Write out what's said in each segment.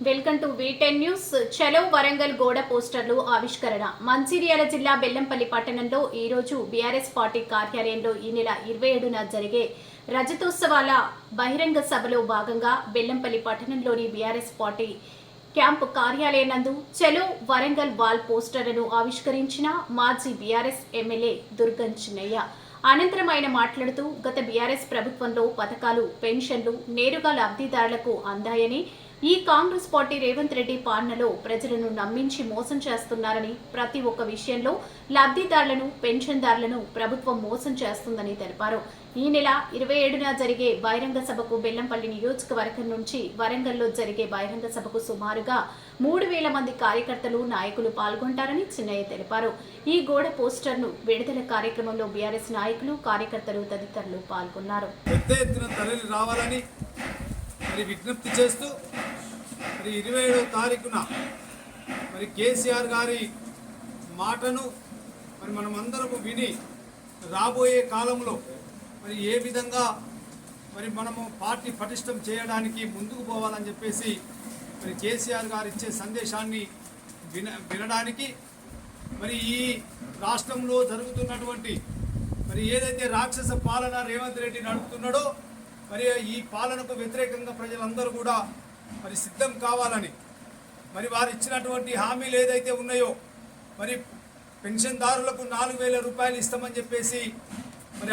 Welcome to V10 news. చలో వరంగల్ గోడ పోస్టర్లు ఆవిష్కరణ. మంచిర్యాల జిల్లా బెల్లంపల్లి పట్టణంలో ఈ రోజు బీఆర్ఎస్ పార్టీ కార్యాలయంలో ఈ నెల 27న జరిగే రజతోత్సవాల బహిరంగ సభలో భాగంగా బెల్లంపల్లి పట్టణంలోని బీఆర్ఎస్ పార్టీ క్యాంపు కార్యాలయం నందు చలో వరంగల్ వాల్ పోస్టర్లను ఆవిష్కరించిన మాజీ బీఆర్ఎస్ ఎమ్మెల్యే దుర్గం చిన్నయ్య. అనంతరం ఆయన మాట్లాడుతూ గత బీఆర్ఎస్ ప్రభుత్వంలో పథకాలు, పెన్షన్లు నేరుగా లబ్ధిదారులకు అందాయని, ఈ కాంగ్రెస్ పార్టీ రేవంత్ రెడ్డి పాలనలో ప్రజలను నమ్మించి మోసం చేస్తున్నారని, ప్రతి ఒక్క విషయంలో లబ్ధిదారులను, పెన్షన్దారులను ప్రభుత్వం మోసం చేస్తుందని తెలిపారు. ఈ నెల 27న జరిగే బహిరంగ సభకు బెల్లంపల్లి నియోజకవర్గం నుంచి వరంగల్లో జరిగే బహిరంగ సభకు సుమారుగా 3000 మంది కార్యకర్తలు, నాయకులు పాల్గొంటారని చిన్నయ్య తెలిపారు. ఈ గోడ పోస్టర్ను విడుదల కార్యక్రమంలో బీఆర్ఎస్ నాయకులు, కార్యకర్తలు తదితరులు పాల్గొన్నారు. విజ్ఞప్తి చేస్తూ 27వ తారీఖున కేసీఆర్ గారి మాటను మనమందరము విని రాబోయే కాలంలో ఏ విధంగా మనము పార్టీ పటిష్టం చేయడానికి ముందుకు పోవాలని చెప్పేసి కేసీఆర్ గారు ఇచ్చే సందేశాన్ని వినడానికి ఈ రాష్ట్రంలో జరుగుతున్నటువంటి ఏదైతే రాక్షస పాలన రేవంత్ రెడ్డి నడుపుతున్నాడో ఈ పాలనకు వ్యతిరేకంగా ప్రజలందరూ కూడా సిద్ధం కావాలని వారు ఇచ్చినటువంటి హామీలు ఏదైతే ఉన్నాయో పెన్షన్దారులకు 4000 రూపాయలు ఇస్తామని చెప్పేసి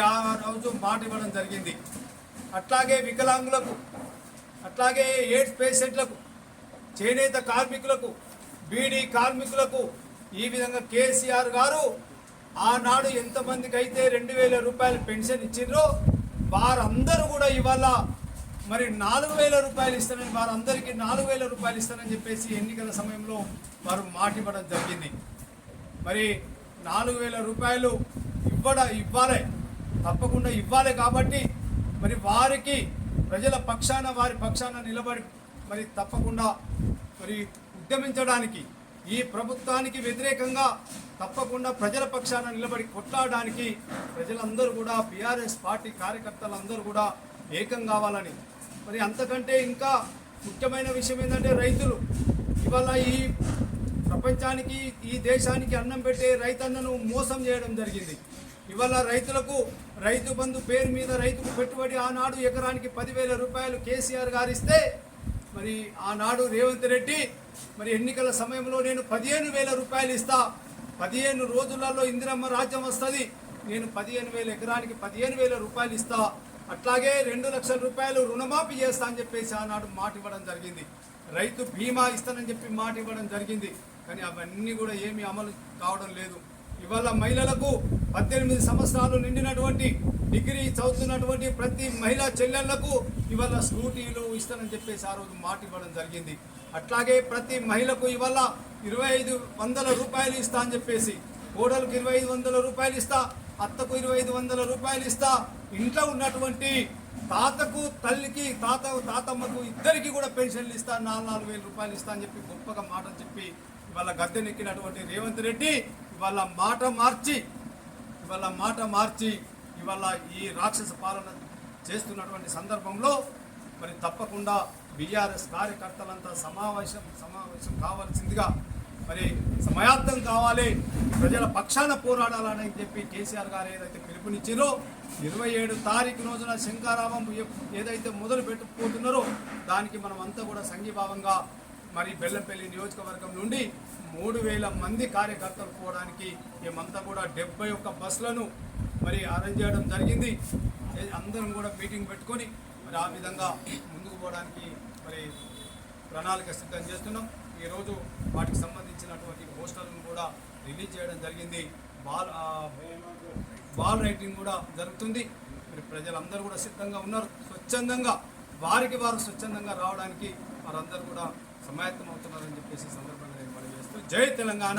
ఆ రోజు మాట ఇవ్వడం జరిగింది. అట్లాగే వికలాంగులకు, అట్లాగే ఎయిడ్స్ పేషెంట్లకు, చేనేత కార్మికులకు, బీడీ కార్మికులకు ఈ విధంగా కేసీఆర్ గారు ఆనాడు ఎంతమందికి అయితే 2000 రూపాయలు పెన్షన్ ఇచ్చిండ్రో వారందరూ కూడా ఇవాళ 4000 రూపాయలు ఇస్తానని, వారందరికీ 4000 రూపాయలు ఇస్తానని చెప్పేసి ఎన్నికల సమయంలో వారు మాట ఇవ్వడం జరిగింది. 4000 రూపాయలు ఇవ్వాలి, తప్పకుండా ఇవ్వాలి. కాబట్టి వారికి ప్రజల పక్షాన, వారి పక్షాన నిలబడి తప్పకుండా ఉద్యమించడానికి, ఈ ప్రభుత్వానికి వ్యతిరేకంగా తప్పకుండా ప్రజల పక్షాన నిలబడి కొట్లాడడానికి ప్రజలందరూ కూడా, బీఆర్ఎస్ పార్టీ కార్యకర్తలందరూ కూడా ఏకం కావాలని, అంతకంటే ఇంకా ముఖ్యమైన విషయం ఏంటంటే రైతులు ఇవాళ ఈ ప్రపంచానికి, ఈ దేశానికి అన్నం పెట్టే రైతన్నను మోసం చేయడం జరిగింది. ఇవాళ రైతులకు రైతు బంధు పేరు మీద రైతుకు పెట్టుబడి ఆనాడు ఎకరానికి 10,000 రూపాయలు కేసీఆర్ గారు ఇస్తే ఆనాడు రేవంత్ రెడ్డి ఎన్నికల సమయంలో నేను 15,000 రూపాయలు ఇస్తా, 15 రోజులలో ఇందిరమ్మ రాజ్యం వస్తుంది, నేను 15,000 ఎకరానికి 15,000 రూపాయలు ఇస్తా, అట్లాగే 2 లక్షల రూపాయలు రుణమాఫీ చేస్తా అని చెప్పేసి ఆనాడు మాట ఇవ్వడం జరిగింది. రైతు బీమా ఇస్తానని చెప్పి మాట ఇవ్వడం జరిగింది. కానీ అవన్నీ కూడా ఏమీ అమలు కావడం లేదు. ఇవాళ మహిళలకు 18 సంవత్సరాలు నిండినటువంటి, డిగ్రీ చదువుతున్నటువంటి ప్రతి మహిళా చెల్లెళ్లకు ఇవాళ స్కూటీలు ఇస్తానని చెప్పేసి ఆ రోజు మాట ఇవ్వడం జరిగింది. అట్లాగే ప్రతి మహిళకు ఇవాళ 2,500 రూపాయలు ఇస్తా అని చెప్పేసి, కోడలకు 2,500 రూపాయలు ఇస్తా, అత్తకు 2,500 రూపాయలు ఇస్తా, ఇంట్లో ఉన్నటువంటి తాతకు, తల్లికి, తాతమ్మకు ఇద్దరికి కూడా పెన్షన్లు ఇస్తా, 4,000 రూపాయలు ఇస్తా అని చెప్పి గొప్పగా మాటలు చెప్పి ఇవాళ గద్దెనెక్కినటువంటి రేవంత్ రెడ్డి ఇవాళ మాట మార్చి ఇవాళ ఈ రాక్షస పాలన చేస్తున్నటువంటి సందర్భంలో తప్పకుండా బీఆర్ఎస్ కార్యకర్తలంతా సమావేశం కావాల్సిందిగా సమయార్థం కావాలి, ప్రజల పక్షాన పోరాడాలని చెప్పి కేసీఆర్ గారు ఏదైతే పిలుపునిచ్చారో 27 తారీఖు రోజున శంకారామం ఏదైతే మొదలు పెట్టుకుపోతున్నారో దానికి మనం అంతా కూడా సంఘీభావంగా బెల్లంపల్లి నియోజకవర్గం నుండి 3000 మంది కార్యకర్తలు పోవడానికి మేమంతా కూడా 71 బస్సులను అరేంజ్ చేయడం జరిగింది. అందరం కూడా మీటింగ్ పెట్టుకొని ఆ విధంగా ముందుకు పోవడానికి ప్రణాళిక సిద్ధం చేస్తున్నాం. ఈరోజు వాటికి సంబంధించినటువంటి పోస్టర్లను కూడా రిలీజ్ చేయడం జరిగింది. బాల్ రైటింగ్ కూడా జరుగుతుంది. ప్రజలందరూ కూడా సిద్ధంగా ఉన్నారు. స్వచ్ఛందంగా వారు స్వచ్ఛందంగా రావడానికి వారందరూ కూడా సమాయత్తం అవుతున్నారని చెప్పేసి సందర్భంగా నేను మనవి చేస్తూ జై తెలంగాణ.